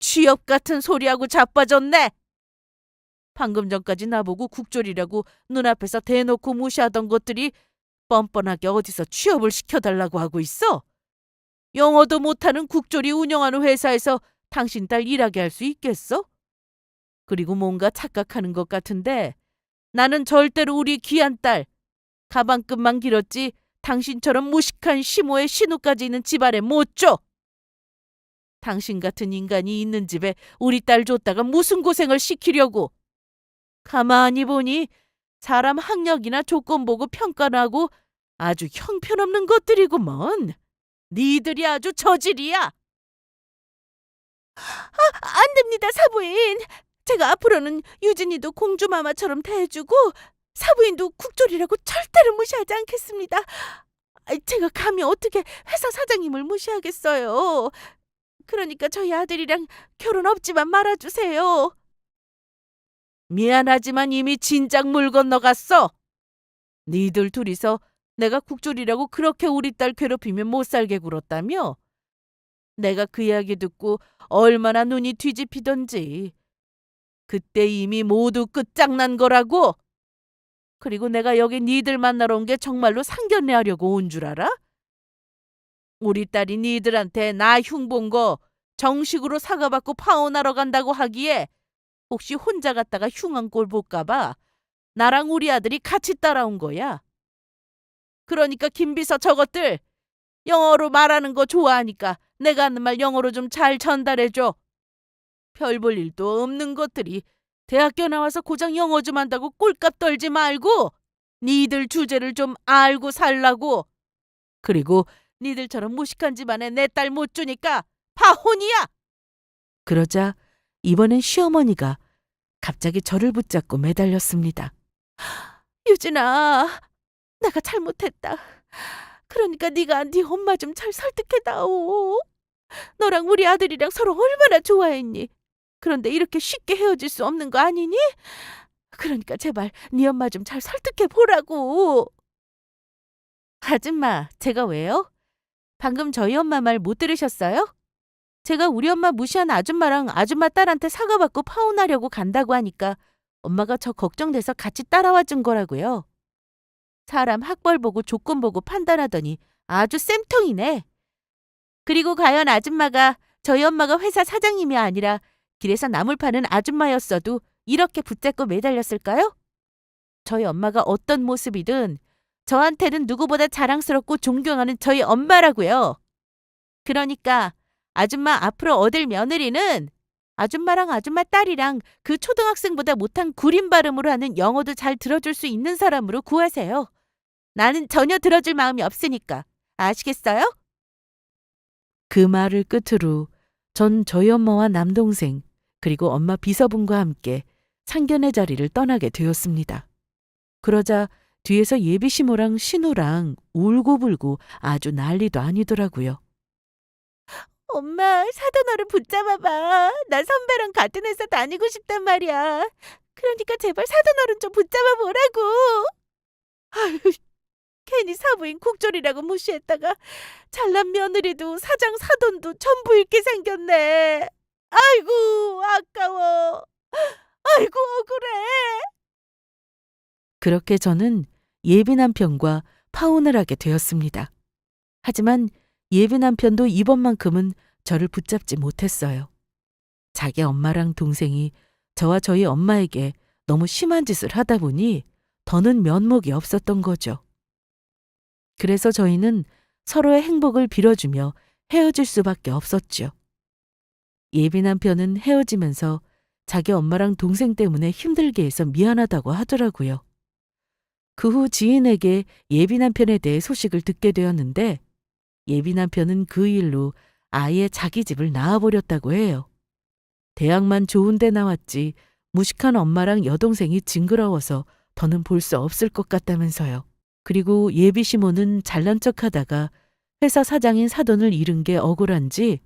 취업 같은 소리하고 자빠졌네. 방금 전까지 나보고 국졸이라고 눈앞에서 대놓고 무시하던 것들이 뻔뻔하게 어디서 취업을 시켜달라고 하고 있어? 영어도 못하는 국졸이 운영하는 회사에서 당신 딸 일하게 할 수 있겠어? 그리고 뭔가 착각하는 것 같은데 나는 절대로 우리 귀한 딸, 가방끈만 길었지 당신처럼 무식한 시모의 신우까지 있는 집안에 못 줘. 당신 같은 인간이 있는 집에 우리 딸 줬다가 무슨 고생을 시키려고. 가만히 보니 사람 학력이나 조건 보고 평가하고 아주 형편없는 것들이구먼. 니들이 아주 저질이야. 안 됩니다, 사부인. 제가 앞으로는 유진이도 공주마마처럼 대해주고 사부인도 국졸이라고 절대로 무시하지 않겠습니다. 제가 감히 어떻게 회사 사장님을 무시하겠어요. 그러니까 저희 아들이랑 결혼 없지만 말아주세요. 미안하지만 이미 진작 물 건너갔어. 니들 둘이서 내가 국졸이라고 그렇게 우리 딸 괴롭히면 못 살게 굴었다며? 내가 그 이야기 듣고 얼마나 눈이 뒤집히던지. 그때 이미 모두 끝장난 거라고. 그리고 내가 여기 니들 만나러 온 게 정말로 상견례하려고 온 줄 알아? 우리 딸이 니들한테 나 흉본 거 정식으로 사과받고 파혼하러 간다고 하기에 혹시 혼자 갔다가 흉한 꼴 볼까 봐 나랑 우리 아들이 같이 따라온 거야. 그러니까 김비서 저것들 영어로 말하는 거 좋아하니까 내가 하는 말 영어로 좀 잘 전달해줘. 별 볼 일도 없는 것들이 대학교 나와서 고작 영어 좀 한다고 꼴값 떨지 말고 니들 주제를 좀 알고 살라고. 그리고 니들처럼 무식한 집안에 내 딸 못 주니까 파혼이야. 그러자 이번엔 시어머니가 갑자기 저를 붙잡고 매달렸습니다. 유진아, 내가 잘못했다. 그러니까 네가 네 엄마 좀 잘 설득해다오. 너랑 우리 아들이랑 서로 얼마나 좋아했니? 그런데 이렇게 쉽게 헤어질 수 없는 거 아니니? 그러니까 제발 네 엄마 좀 잘 설득해 보라고. 아줌마, 제가 왜요? 방금 저희 엄마 말 못 들으셨어요? 제가 우리 엄마 무시한 아줌마랑 아줌마 딸한테 사과받고 파혼하려고 간다고 하니까 엄마가 저 걱정돼서 같이 따라와 준 거라고요. 사람 학벌 보고 조건 보고 판단하더니 아주 쌤통이네. 그리고 과연 아줌마가 저희 엄마가 회사 사장님이 아니라 길에서 나물 파는 아줌마였어도 이렇게 붙잡고 매달렸을까요? 저희 엄마가 어떤 모습이든 저한테는 누구보다 자랑스럽고 존경하는 저희 엄마라고요. 그러니까 아줌마 앞으로 얻을 며느리는 아줌마랑 아줌마 딸이랑 그 초등학생보다 못한 구린 발음으로 하는 영어도 잘 들어줄 수 있는 사람으로 구하세요. 나는 전혀 들어줄 마음이 없으니까. 아시겠어요? 그 말을 끝으로 전 저희 엄마와 남동생 그리고 엄마 비서분과 함께 상견례 자리를 떠나게 되었습니다. 그러자 뒤에서 예비 시모랑 신우랑 울고불고 아주 난리도 아니더라고요. 엄마, 사돈어른 붙잡아봐. 나 선배랑 같은 회사 다니고 싶단 말이야. 그러니까 제발 사돈어른 좀 붙잡아 보라고. 아유, 괜히 사부인 국졸이라고 무시했다가 잘난 며느리도 사장 사돈도 전부 잃게 생겼네. 아이고, 아까워. 아이고, 억울해. 그렇게 저는 예비 남편과 파혼을 하게 되었습니다. 하지만 예비 남편도 이번만큼은 저를 붙잡지 못했어요. 자기 엄마랑 동생이 저와 저희 엄마에게 너무 심한 짓을 하다 보니 더는 면목이 없었던 거죠. 그래서 저희는 서로의 행복을 빌어주며 헤어질 수밖에 없었죠. 예비 남편은 헤어지면서 자기 엄마랑 동생 때문에 힘들게 해서 미안하다고 하더라고요. 그 후 지인에게 예비 남편에 대해 소식을 듣게 되었는데 예비 남편은 그 일로 아예 자기 집을 나와버렸다고 해요. 대학만 좋은 데 나왔지 무식한 엄마랑 여동생이 징그러워서 더는 볼 수 없을 것 같다면서요. 그리고 예비 시모는 잘난 척하다가 회사 사장인 사돈을 잃은 게 억울한지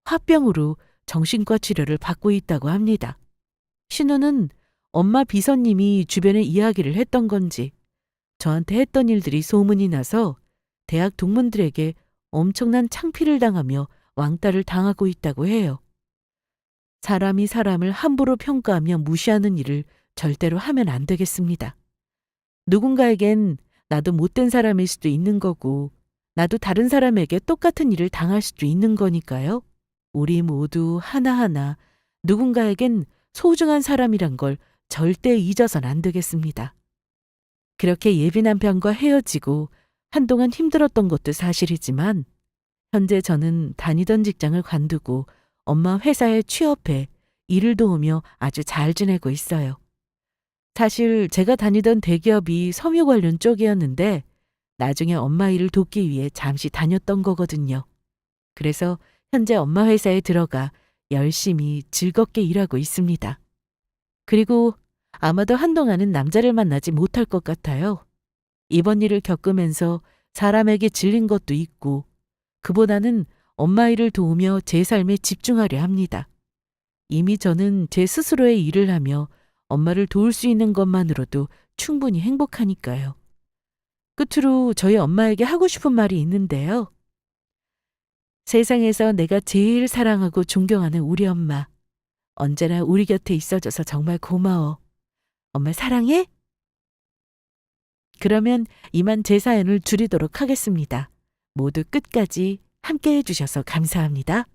화병으로 정신과 치료를 받고 있다고 합니다. 신우는 엄마 비서님이 주변에 이야기를 했던 건지 저한테 했던 일들이 소문이 나서 대학 동문들에게 엄청난 창피를 당하며 왕따를 당하고 있다고 해요. 사람이 사람을 함부로 평가하며 무시하는 일을 절대로 하면 안 되겠습니다. 누군가에겐 나도 못된 사람일 수도 있는 거고 나도 다른 사람에게 똑같은 일을 당할 수도 있는 거니까요. 우리 모두 하나하나 누군가에겐 소중한 사람이란 걸 절대 잊어선 안 되겠습니다. 그렇게 예비 남편과 헤어지고 한동안 힘들었던 것도 사실이지만 현재 저는 다니던 직장을 관두고 엄마 회사에 취업해 일을 도우며 아주 잘 지내고 있어요. 사실 제가 다니던 대기업이 섬유 관련 쪽이었는데 나중에 엄마 일을 돕기 위해 잠시 다녔던 거거든요. 그래서 현재 엄마 회사에 들어가 열심히 즐겁게 일하고 있습니다. 그리고 아마도 한동안은 남자를 만나지 못할 것 같아요. 이번 일을 겪으면서 사람에게 질린 것도 있고 그보다는 엄마 일을 도우며 제 삶에 집중하려 합니다. 이미 저는 제 스스로의 일을 하며 엄마를 도울 수 있는 것만으로도 충분히 행복하니까요. 끝으로 저희 엄마에게 하고 싶은 말이 있는데요. 세상에서 내가 제일 사랑하고 존경하는 우리 엄마. 언제나 우리 곁에 있어줘서 정말 고마워. 엄마 사랑해? 그러면 이만 제 사연을 줄이도록 하겠습니다. 모두 끝까지 함께 해주셔서 감사합니다.